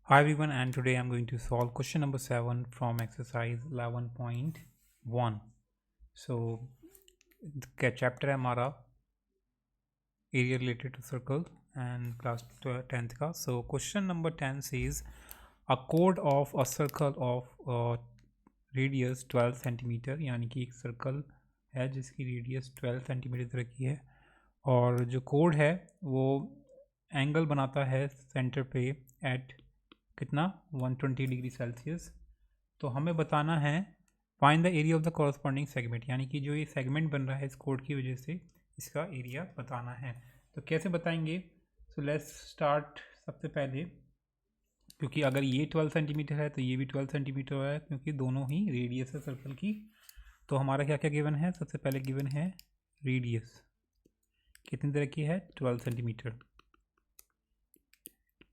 Hi everyone, and today I'm going to solve question number 7 from exercise 11.1. So chapter है हमारा area related to circle and class 10th का. So question number 10 says a chord of a circle of radius 12 centimetre, यानी कि एक circle है जिसकी radius 12 centimetre तरह की है और जो कोड है वो एंगल बनाता है सेंटर पे एट कितना 120 डिग्री सेल्सियस. तो हमें बताना है find the area of the corresponding segment, यानी कि जो ये सेगमेंट बन रहा है इस कोड की वजह से इसका एरिया बताना है. तो कैसे बताएंगे? So let's start. सबसे पहले क्योंकि अगर ये 12 सेंटीमीटर है तो ये भी 12 सेंटीमीटर है क्योंकि दोनों ही रेडियस है सर्कल की. तो हमारा क्या क्या गिवन है? सबसे पहले गिवन है रेडियस कितनी तरह की है 12 सेंटीमीटर.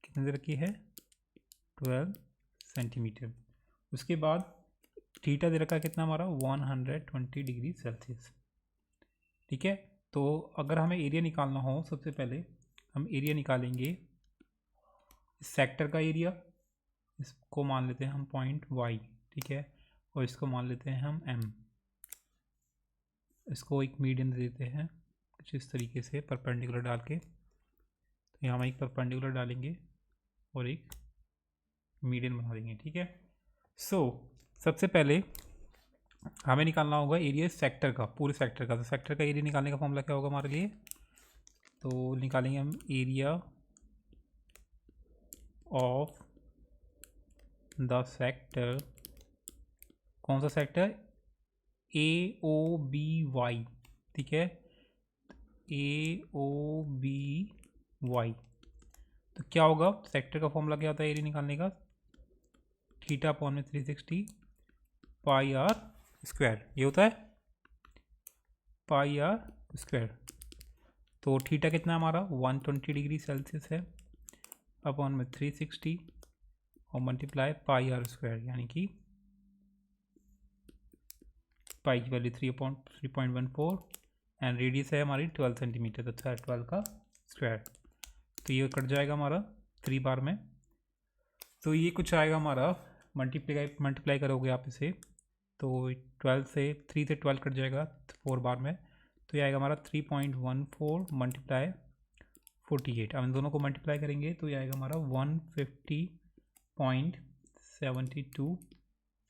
कितनी तरह की है 12 सेंटीमीटर. उसके बाद थीटा दे रखा है कितना हमारा 120 डिग्री सेल्सियस. ठीक है. तो अगर हमें एरिया निकालना हो सबसे पहले हम एरिया निकालेंगे इस सेक्टर का एरिया. इसको मान लेते हैं हम पॉइंट वाई. ठीक है. और इसको मान लेते हैं हम एम. इसको एक मीडियन दे देते हैं कुछ इस तरीके से परपेंडिकुलर डाल के. तो यहाँ हम एक परपेंडिकुलर डालेंगे और एक मीडियन बना देंगे. ठीक है. सो सबसे पहले हमें निकालना होगा एरिया सेक्टर का, पूरे सेक्टर का. तो सेक्टर का एरिया निकालने का फॉर्मूला क्या होगा हमारे लिए? तो निकालेंगे हम एरिया ऑफ द सेक्टर. कौन सा सेक्टर? ए ओ बी वाई. ठीक है. ए ओ बी वाई. तो क्या होगा सेक्टर का फॉर्मूला? क्या होता है एरिया निकालने का? थीटा अपॉन में 360 पाई आर स्क्वायर. ये होता है पाई आर स्क्वायर. तो थीटा कितना हमारा 120 डिग्री सेल्सियस है अपॉन में 360 और मल्टीप्लाई पाई आर स्क्वायर, यानी कि पाई की वैल्यू 3.14 एंड रेडियस है हमारी 12 सेंटीमीटर. तो 12 का स्क्वायर. तो ये कट जाएगा हमारा 3 बार में. तो ये कुछ आएगा हमारा मल्टीप्लाई करोगे आप इसे तो 12 से 3 से 12 कट जाएगा 4 बार में. तो ये आएगा हमारा 3.14 मल्टीप्लाई 48. अब इन दोनों को मल्टीप्लाई करेंगे तो ये आएगा हमारा 150.72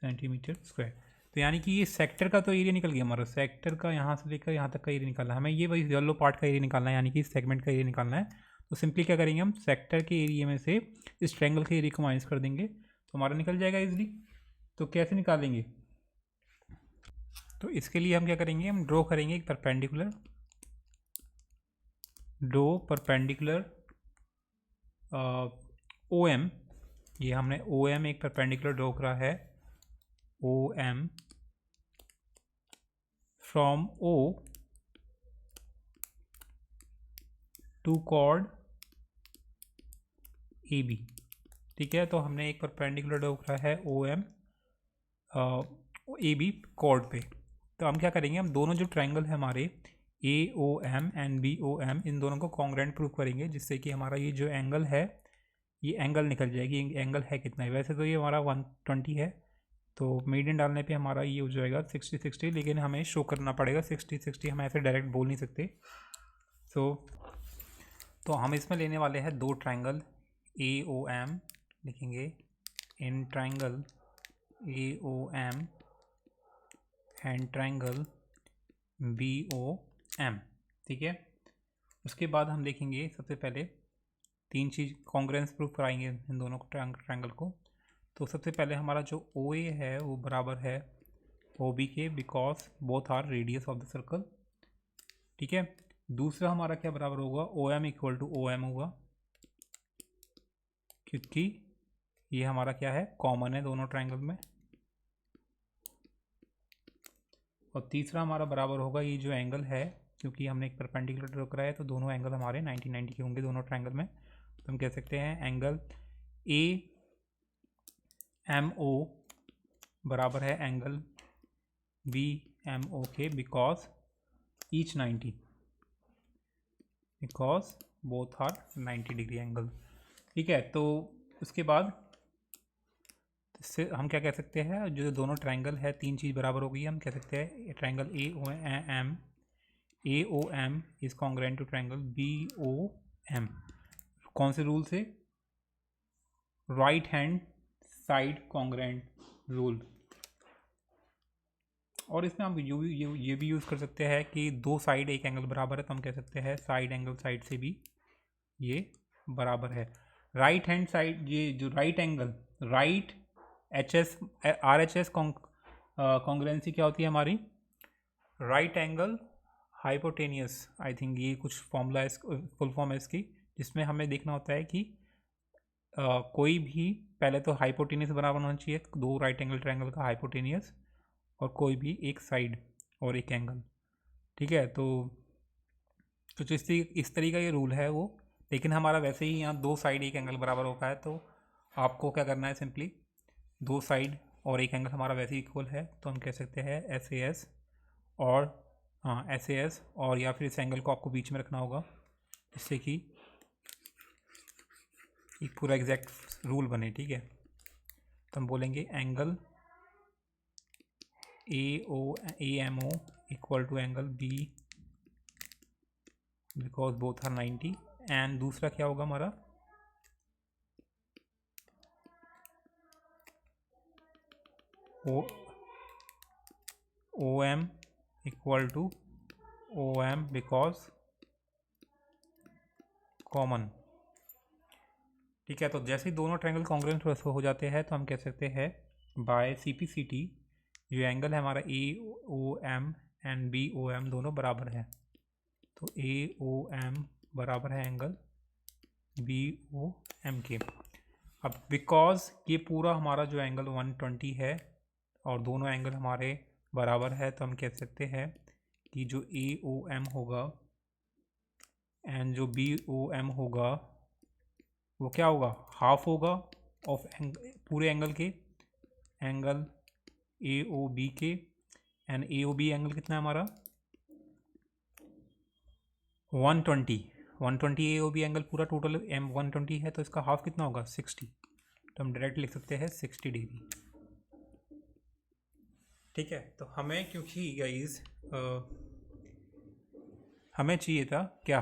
सेंटीमीटर स्क्वायर. तो यानी कि ये सेक्टर का तो एरिया निकल गया हमारा. सेक्टर का यहाँ से लेकर यहाँ तक का एरिया निकालना है हमें. ये वही येलो पार्ट का एरिया निकालना है, यानी कि सेगमेंट का एरिया निकालना है. तो सिंपली क्या करेंगे हम सेक्टर के एरिया में से इस ट्रायंगल के एरिया को माइनस कर देंगे तो हमारा निकल जाएगा इजीली. तो कैसे निकालेंगे? तो इसके लिए हम क्या करेंगे? हम ड्रॉ करेंगे एक परपेंडिकुलर. ओ एम. ये हमने ओ एम एक परपेंडिकुलर ड्रॉ करा है. O M from O to chord A B. ठीक है. तो हमने एक परपेंडिकुलर ड्रॉ करा है O M A B chord पे. तो हम क्या करेंगे? हम दोनों जो ट्रायंगल है हमारे A O M and B O M, इन दोनों को कॉन्ग्रुएंट प्रूव करेंगे जिससे कि हमारा ये जो एंगल है ये एंगल निकल जाएगी. एंगल है कितना है? वैसे तो ये हमारा 120 है. तो मीडियन डालने पे हमारा ये हो जाएगा 60-60, लेकिन हमें शो करना पड़ेगा 60-60. हम ऐसे डायरेक्ट बोल नहीं सकते. तो हम इसमें लेने वाले हैं दो ट्रायंगल ए ओ एम. लिखेंगे in triangle A O M and triangle B O M. ठीक है. उसके बाद हम देखेंगे सबसे पहले 3 चीज़ कॉन्ग्रुएंस प्रूफ कराएंगे इन दोनों को ट्रायंगल को. तो सबसे पहले हमारा जो ओ ए है वो बराबर है ओ बी के, because both are radius of the circle. ठीक है. दूसरा हमारा क्या बराबर होगा? O M equal to O M होगा क्योंकि ये हमारा क्या है कॉमन है दोनों ट्रायंगल में. और तीसरा हमारा बराबर होगा ये जो एंगल है, क्योंकि हमने एक परपेंडिकुलर ड्रॉ करा है तो दोनों एंगल हमारे 90-90 के होंगे दोनों ट्रायंगल में. तो हम कह सकते हैं एंगल ए एम ओ बराबर है एंगल बी एम ओ के, because each 90, because both are 90 degree angle. ठीक है. तो उसके बाद इससे हम क्या कह सकते हैं, जो दोनों ट्रायंगल है, तीन चीज़ बराबर हो गई है, हम कह सकते हैं triangle A O M is congruent to triangle B O M. कौन से रूल से? Right hand side congruent rule. और इसमें हम ये भी यूज़ कर सकते हैं कि दो साइड एक एंगल बराबर है, तो हम कह सकते हैं साइड एंगल साइड से भी ये बराबर है। राइट हैंड साइड, ये जो right angle, right HS RHS congruency क्या होती है हमारी? Right angle hypotenuse, I think ये कुछ फॉर्मूला है, फुल फॉर्म है इसकी, जिसमें हमें देखना होता है कि कोई भी पहले तो हाइपोटेनियस बराबर होना चाहिए, दो राइट एंगल ट्रायंगल का हाइपोटेनियस, और कोई भी एक साइड और एक एंगल। ठीक है, तो कुछ इस तरीके का ये रूल है वो। लेकिन हमारा वैसे ही यहाँ दो साइड एक एंगल बराबर होता है, तो आपको क्या करना है, सिंपली दो साइड और एक एंगल हमारा वैसे ही इक्वल है, तो हम कह सकते हैं SAS और SAS, और या फिर इस एंगल को आपको बीच में रखना होगा, जिससे कि एक पूरा एग्जैक्ट रूल बने। ठीक है, तो हम बोलेंगे angle AMO equal to angle B because both are 90। And दूसरा क्या होगा हमारा, OM equal to OM because common. ठीक है, तो जैसे ही दोनों ट्रायंगल कॉन्ग्रुएंट हो जाते हैं, तो हम कह सकते हैं बाय CPCT जो एंगल है हमारा AOM एंड BOM दोनों बराबर है, तो AOM बराबर है एंगल BOM के। अब बिकॉज ये पूरा हमारा जो एंगल 120 है और दोनों एंगल हमारे बराबर है, तो हम कह सकते हैं कि जो AOM होगा एंड जो BOM होगा वो क्या होगा, हाफ होगा ऑफ पूरे एंगल के, एंगल AOB के। एंड AOB एंगल कितना है हमारा 120 AOB एंगल पूरा टोटल M120 है, तो इसका हाफ कितना होगा 60, तो हम डायरेक्ट लिख सकते हैं 60 डिग्री। ठीक है, तो हमें क्योंकि गाइस हमें चाहिए था क्या,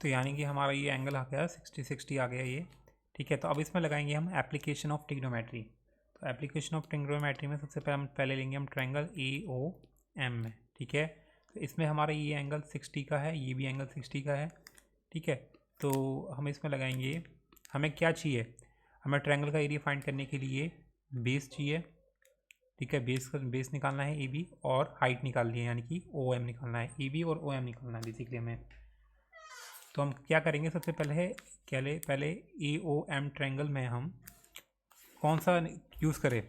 तो यानी कि हमारा ये एंगल आ गया 60 आ गया ये। ठीक है, तो अब इसमें लगाएंगे हम एप्लीकेशन ऑफ ट्रिग्नोमेट्री। तो एप्लीकेशन ऑफ ट्रिग्नोमेट्री में सबसे पहले लेंगे हम ट्रायंगल AOM में। ठीक है, तो इसमें हमारा ये एंगल 60 का है, ये भी एंगल 60 का है। ठीक है, तो हम इसमें लगाएंगे, हमें क्या चाहिए, हमें ट्रायंगल का एरिया फाइंड करने के लिए बेस चाहिए। ठीक है, बेस निकालना है AB, और हाइट निकालनी है, यानी कि OM निकालना है, AB और OM निकालना है बेसिकली हमें। तो हम क्या करेंगे, सबसे पहले AOM ट्रायंगल में हम कौन सा यूज़ करें,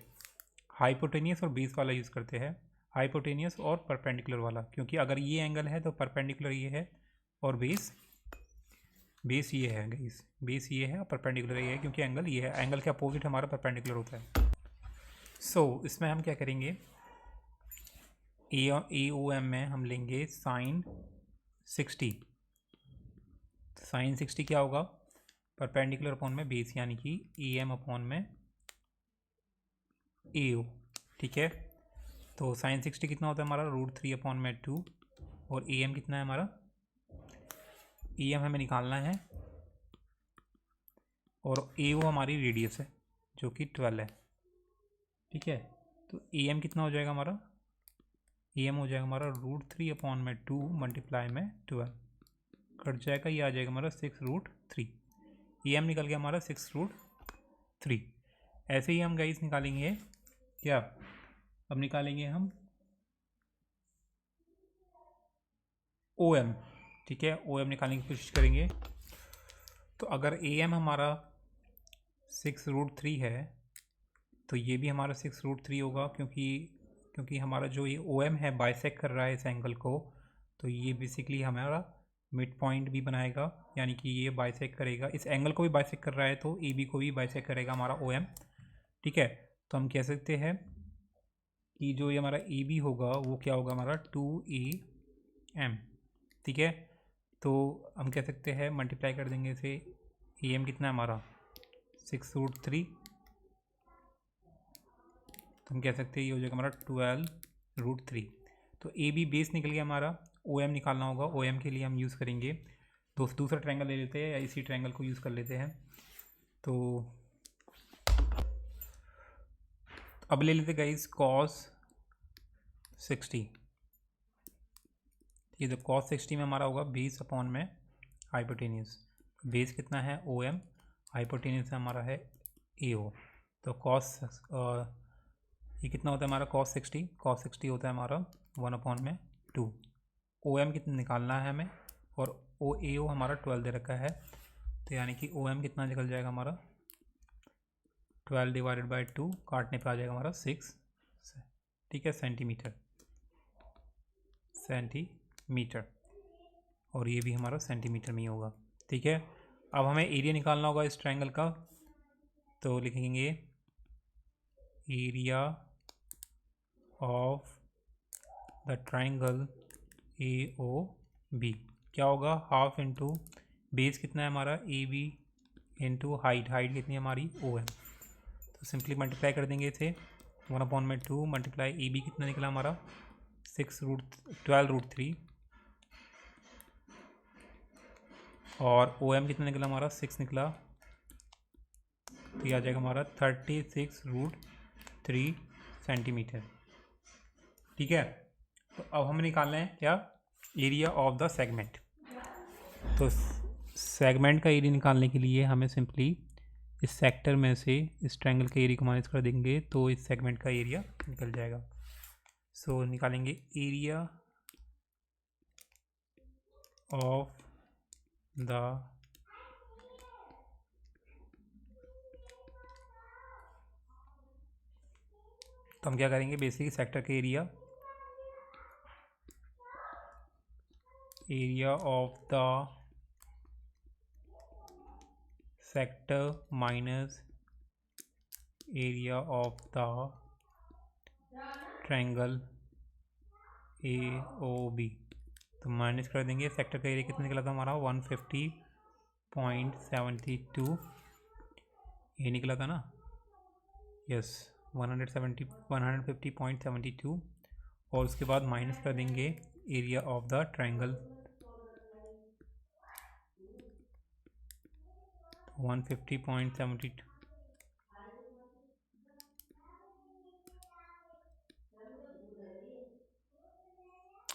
हाइपोटेनियस और बेस वाला यूज़ करते हैं, हाइपोटेनियस और परपेंडिकुलर वाला, क्योंकि अगर ये एंगल है तो परपेंडिकुलर ये है और बेस ये है गाइस, बेस ये है और परपेंडिकुलर ये है, क्योंकि एंगल ये है, एंगल के अपोजिट हमारा परपेंडिकुलर होता है। सो इसमें हम क्या करेंगे, AOM में हम लेंगे साइन 60। साइन 60 क्या होगा, परपेंडिकुलर अपॉन में बेस, यानी कि AM अपॉन में AO। ठीक है, तो साइन 60 कितना होता है हमारा √3 अपॉन में 2, और AM कितना है हमारा, AM हमें निकालना है, और AO हमारी रेडियस है जो कि 12 है। ठीक है, तो AM कितना हो जाएगा हमारा, AM हो जाएगा हमारा √3 अपॉन में 2 मल्टीप्लाई में 12, कट जाएगा, ये आ जाएगा हमारा 6√3। AM निकल गया हमारा 6√3। ऐसे ही हम गाइस निकालेंगे क्या, अब निकालेंगे हम OM। ठीक है, OM निकालने की कोशिश करेंगे। तो अगर AM हमारा 6√3 है, तो ये भी हमारा 6√3 होगा, क्योंकि हमारा जो ये OM है बाइसेक्ट कर रहा है इस एंगल को, तो ये बेसिकली हमारा मिड पॉइंट भी बनाएगा, यानी कि ये बाइसेक्ट करेगा, इस एंगल को भी बाइसेक्ट कर रहा है, तो AB को भी बाइसेक्ट करेगा हमारा OM। ठीक है, तो हम कह सकते हैं कि जो ये हमारा AB होगा वो क्या होगा हमारा 2AM। ठीक है, तो हम कह सकते हैं मल्टीप्लाई कर देंगे इसे, AM कितना है हमारा 6√3 तो हम कह सकते हैं ये हो जाएगा हमारा 12√3। तो ए बी बेस निकल गया हमारा। ओ एम निकालना होगा। ओ एम के लिए हम यूज़ करेंगे दूसरा ट्रायंगल ले लेते हैं या इसी ट्रायंगल को यूज़ कर लेते हैं। तो अब ले लेते गाइस cos 60। ये तो cos 60 में हमारा होगा बेस अपॉन में हाइपोटेन्यूस। बेस कितना है ओ एम, हाइपोटेन्यूस हमारा है ए ओ। तो cos ये कितना होता है हमारा cos 60 होता है हमारा 1/2। ओ एम कितना निकालना है हमें, और ओ ए ओ हमारा 12 दे रखा है। तो यानी कि ओ एम कितना निकल जाएगा हमारा 12 डिवाइडेड बाई 2, काटने पे आ जाएगा हमारा 6, ठीक है, सेंटीमीटर। और ये भी हमारा सेंटीमीटर में ही होगा, ठीक है। अब हमें एरिया निकालना होगा इस ट्रायंगल का। तो लिखेंगे area of the triangle A O B क्या होगा, हाफ इंटू बेस कितना है हमारा ए बी इंटू हाइट कितनी है हमारी ओ एम। तो सिंपली मल्टीप्लाई कर देंगे इसे 1/2 मल्टीप्लाई ए बी कितना निकला हमारा 12√3, और ओ एम कितना निकला हमारा 6 निकला। तो ये आ जाएगा हमारा 36√3 सेंटीमीटर, ठीक है। तो अब हमें निकालना है क्या, एरिया ऑफ द सेगमेंट। तो सेगमेंट का एरिया निकालने के लिए हमें सिंपली इस सेक्टर में से इस ट्रायंगल का एरिया को माइनस कर देंगे तो इस सेगमेंट का एरिया निकल जाएगा। सो निकालेंगे एरिया ऑफ द तो हम क्या करेंगे, बेसिक सेक्टर का area of the sector minus area of the triangle A O B. तो माइनस कर देंगे, सेक्टर का एरिया कितना निकला था हमारा 150.72, ये निकला था ना, यस 150.72। और उसके बाद माइनस कर देंगे एरिया ऑफ द ट्रायंगल 150.72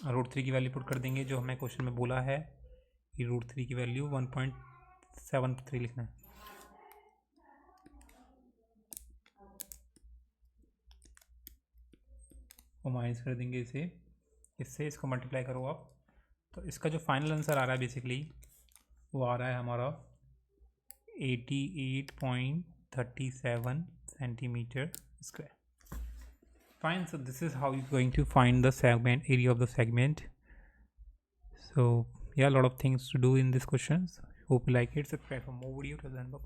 √3 की वैल्यू पुट कर देंगे जो हमें क्वेश्चन में बोला है कि √3 की वैल्यू 1.73 लिखना है। और माइनस कर देंगे इससे इसको मल्टीप्लाई करो आप। तो इसका जो फाइनल आंसर आ रहा है बेसिकली वो आ रहा है हमारा 88.37 centimetre square. Fine, so this is how you're going to find the segment area of the segment. So yeah, a lot of things to do in this questions. Hope you like it. Subscribe for more videos.